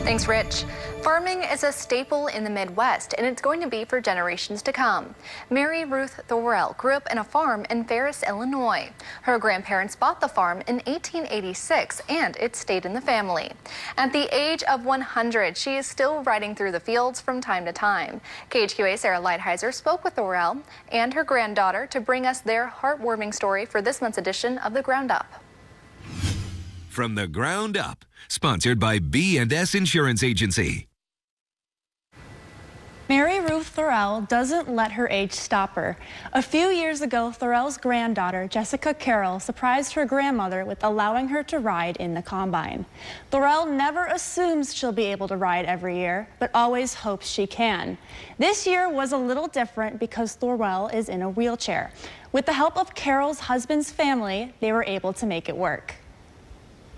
Thanks, Rich. Farming is a staple in the Midwest, and it's going to be for generations to come. Mary Ruth Thorell grew up in a farm in Ferris, Illinois. Her grandparents bought the farm in 1886, and it stayed in the family. At the age of 100, she is still riding through the fields from time to time. KHQA Sarah Lighthizer spoke with Thorell and her granddaughter to bring us their heartwarming story for this month's edition of The Ground Up. From the Ground Up, sponsored by B&S Insurance Agency. Mary Ruth Thorell doesn't let her age stop her. A few years ago, Thorell's granddaughter, Jessica Carroll, surprised her grandmother with allowing her to ride in the combine. Thorell never assumes she'll be able to ride every year, but always hopes she can. This year was a little different because Thorell is in a wheelchair. With the help of Carroll's husband's family, they were able to make it work.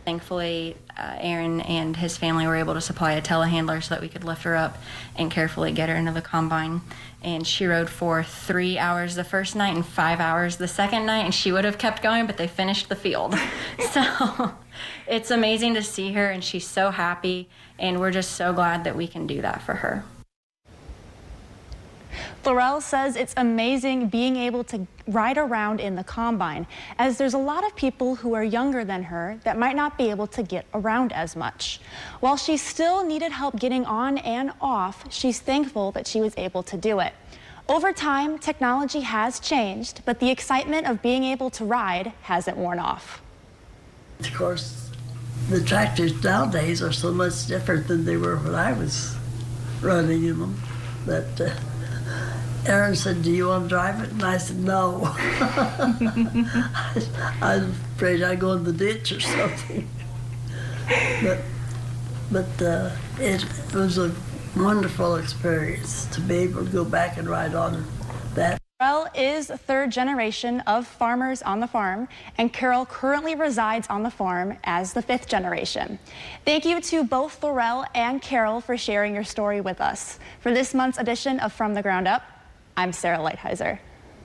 Thankfully, Aaron and his family were able to supply a telehandler so that we could lift her up and carefully get her into the combine. And she rode for 3 hours the first night and 5 hours the second night, and she would have kept going, but they finished the field. So it's amazing to see her, and she's so happy, and we're just so glad that we can do that for her. Thorell says it's amazing being able to ride around in the combine, as there's a lot of people who are younger than her that might not be able to get around as much. While she still needed help getting on and off, she's thankful that she was able to do it. Over time, technology has changed, but the excitement of being able to ride hasn't worn off. Of course, the tractors nowadays are so much different than they were when I was running in them. But Aaron said, "Do you want to drive it?" And I said, "No." I'm afraid I'd go in the ditch or something. But it was a wonderful experience to be able to go back and ride on that. Thorell is third generation of farmers on the farm, and Carol currently resides on the farm as the fifth generation. Thank you to both Thorell and Carol for sharing your story with us. For this month's edition of From the Ground Up, I'm Sarah Lighthizer.